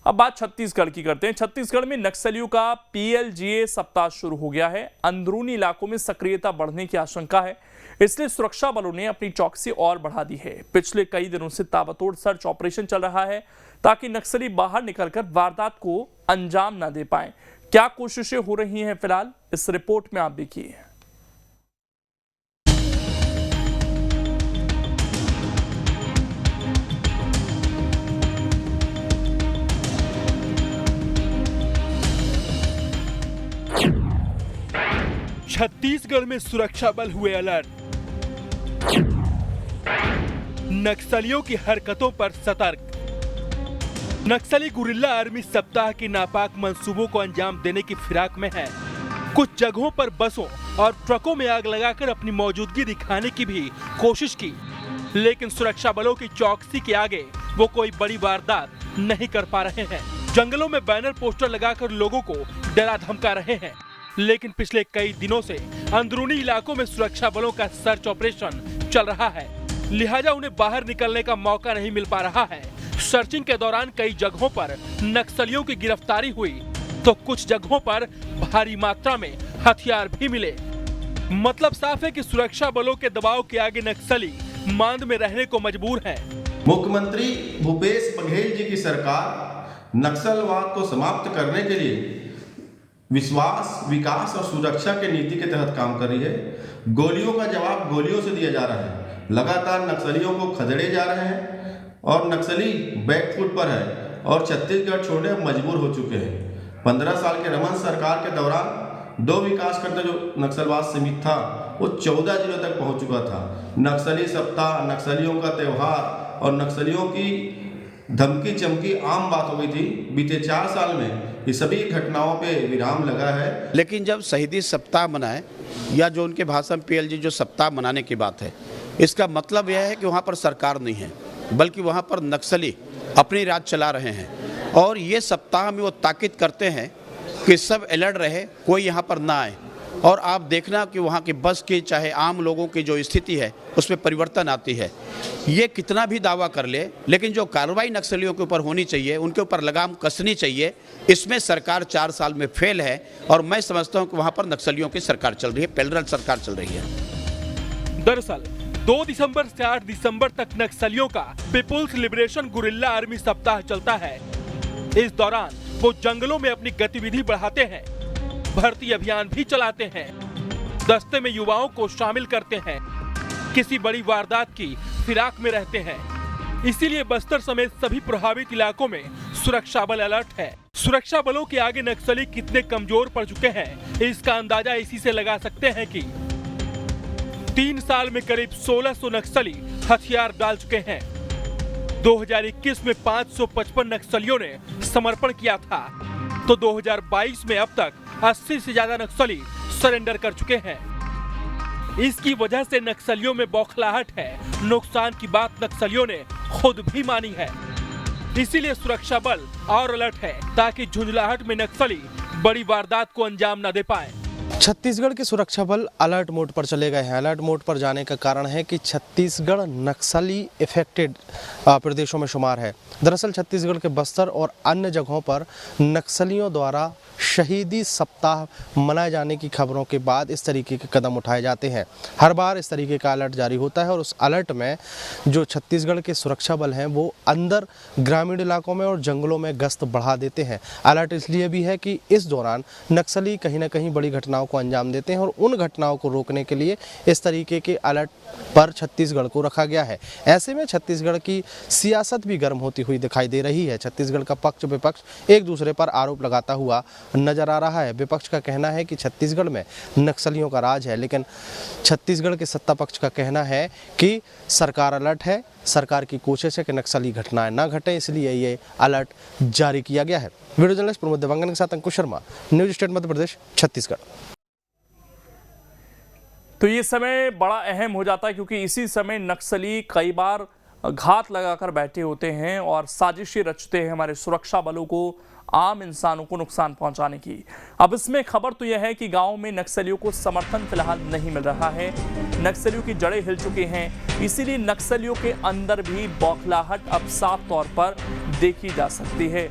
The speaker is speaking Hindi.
अब बात छत्तीसगढ़ की करते हैं। छत्तीसगढ़ में नक्सलियों का पीएलजीए सप्ताह शुरू हो गया है। अंदरूनी इलाकों में सक्रियता बढ़ने की आशंका है, इसलिए सुरक्षा बलों ने अपनी चौकसी और बढ़ा दी है। पिछले कई दिनों से ताबड़तोड़ सर्च ऑपरेशन चल रहा है ताकि नक्सली बाहर निकलकर वारदात को अंजाम न दे पाए। क्या कोशिशें हो रही हैं, फिलहाल इस रिपोर्ट में आप देखिए। छत्तीसगढ़ में सुरक्षा बल हुए अलर्ट, नक्सलियों की हरकतों पर सतर्क। नक्सली गुरिल्ला आर्मी सप्ताह के नापाक मंसूबों को अंजाम देने की फिराक में है। कुछ जगहों पर बसों और ट्रकों में आग लगाकर अपनी मौजूदगी दिखाने की भी कोशिश की, लेकिन सुरक्षा बलों की चौकसी के आगे वो कोई बड़ी वारदात नहीं कर पा रहे हैं। जंगलों में बैनर पोस्टर लगाकर लोगों को डरा धमका रहे हैं, लेकिन पिछले कई दिनों से अंदरूनी इलाकों में सुरक्षा बलों का सर्च ऑपरेशन चल रहा है, लिहाजा उन्हें बाहर निकलने का मौका नहीं मिल पा रहा है। सर्चिंग के दौरान कई जगहों पर नक्सलियों की गिरफ्तारी हुई, तो कुछ जगहों पर भारी मात्रा में हथियार भी मिले। मतलब साफ है कि सुरक्षा बलों के दबाव के आगे नक्सली मांद में रहने को मजबूर हैं। मुख्यमंत्री भूपेश बघेल जी की सरकार नक्सलवाद को समाप्त करने के लिए विश्वास, विकास और सुरक्षा के नीति के तहत काम कर रही है। गोलियों का जवाब गोलियों से दिया जा रहा है। लगातार नक्सलियों को खदेड़े जा रहे हैं और नक्सली बैकफुट पर है और छत्तीसगढ़ छोड़ने मजबूर हो चुके हैं। 15 साल के रमन सरकार के दौरान 2 विकास करते जो नक्सलवाद सीमित था वो 14 जिलों तक पहुंच चुका था। नक्सली सप्ताह, नक्सलियों का त्यौहार और नक्सलियों की धमकी चमकी आम बात हो गई थी। बीते 4 साल में ये सभी घटनाओं पे विराम लगा है। लेकिन जब शहीदी सप्ताह मनाए या जो उनके भाषण पीएलजी जो सप्ताह मनाने की बात है, इसका मतलब यह है कि वहाँ पर सरकार नहीं है, बल्कि वहाँ पर नक्सली अपनी राज चला रहे हैं। और ये सप्ताह में वो ताकीद करते हैं कि सब अलर्ट रहे, कोई यहाँ पर ना आए। और आप देखना कि वहाँ की बस की चाहे आम लोगों की जो स्थिति है उसमें परिवर्तन आती है। ये कितना भी दावा कर ले, लेकिन जो कार्रवाई नक्सलियों के ऊपर होनी चाहिए, उनके ऊपर लगाम कसनी चाहिए, इसमें सरकार 4 साल में फेल है। और मैं समझता हूँ कि वहाँ पर नक्सलियों की सरकार चल रही है, पैरेलल सरकार चल रही है। दरअसल 2 दिसंबर से 8 दिसंबर तक नक्सलियों का पीपुल्स लिबरेशन गुरिल्ला आर्मी सप्ताह चलता है। इस दौरान वो जंगलों में अपनी गतिविधि बढ़ाते हैं, भर्ती अभियान भी चलाते हैं, दस्ते में युवाओं को शामिल करते हैं, किसी बड़ी वारदात की फिराक में रहते हैं। इसीलिए बस्तर समेत सभी प्रभावित इलाकों में सुरक्षा बल अलर्ट है। सुरक्षा बलों के आगे नक्सली कितने कमजोर पड़ चुके हैं, इसका अंदाजा इसी से लगा सकते हैं कि 3 साल में करीब 1600 नक्सली हथियार डाल चुके हैं। 2021 में 555 नक्सलियों ने समर्पण किया था, तो 2022 में अब तक 80 से ज्यादा नक्सली सरेंडर कर चुके हैं। इसकी वजह से नक्सलियों में बौखलाहट है। नुकसान की बात नक्सलियों ने खुद भी मानी है। इसीलिए सुरक्षा बल और अलर्ट है ताकि झुंझलाहट में नक्सली बड़ी वारदात को अंजाम न दे पाए। छत्तीसगढ़ के सुरक्षा बल अलर्ट मोड पर चले गए हैं। अलर्ट मोड पर जाने का कारण है कि छत्तीसगढ़ नक्सली इफेक्टेड प्रदेशों में शुमार है। दरअसल छत्तीसगढ़ के बस्तर और अन्य जगहों पर नक्सलियों द्वारा शहीदी सप्ताह मनाए जाने की खबरों के बाद इस तरीके के कदम उठाए जाते हैं। हर बार इस तरीके का अलर्ट जारी होता है और उस अलर्ट में जो छत्तीसगढ़ के सुरक्षा बल हैं वो अंदर ग्रामीण इलाकों में और जंगलों में गश्त बढ़ा देते हैं। अलर्ट इसलिए भी है कि इस दौरान नक्सली कहीं ना कहीं बड़ी घटनाओं को अंजाम देते हैं और उन घटनाओं को रोकने के लिए इस तरीके के अलर्ट पर छत्तीसगढ़ को रखा गया है। ऐसे में छत्तीसगढ़ की सियासत भी गर्म होती हुई दिखाई दे रही है। छत्तीसगढ़ का पक्ष विपक्ष एक दूसरे पर आरोप लगाता हुआ नजर आ रहा है। विपक्ष का कहना है कि छत्तीसगढ़ में नक्सलियों का राज है, लेकिन छत्तीसगढ़ के सत्ता पक्ष का कहना है कि सरकार अलर्ट है, सरकार की कोशिश है कि नक्सली घटनाएं ना घटें, इसलिए ये अलर्ट जारी किया गया है। वीडियो जर्नलिस्ट प्रमोद देवांगन के साथ अंकुश शर्मा, न्यूज स्टेट मध्य प्रदेश, छत्तीसगढ़। तो ये समय बड़ा अहम हो जाता है क्योंकि इसी समय नक्सली कई बार घात लगाकर बैठे होते हैं और साजिशें रचते हैं हमारे सुरक्षा बलों को आम इंसानों को नुकसान पहुंचाने की। अब इसमें खबर तो यह है कि गांव में नक्सलियों को समर्थन फिलहाल नहीं मिल रहा है। नक्सलियों की जड़ें हिल चुकी हैं, इसीलिए नक्सलियों के अंदर भी बौखलाहट अब साफ तौर पर देखी जा सकती है।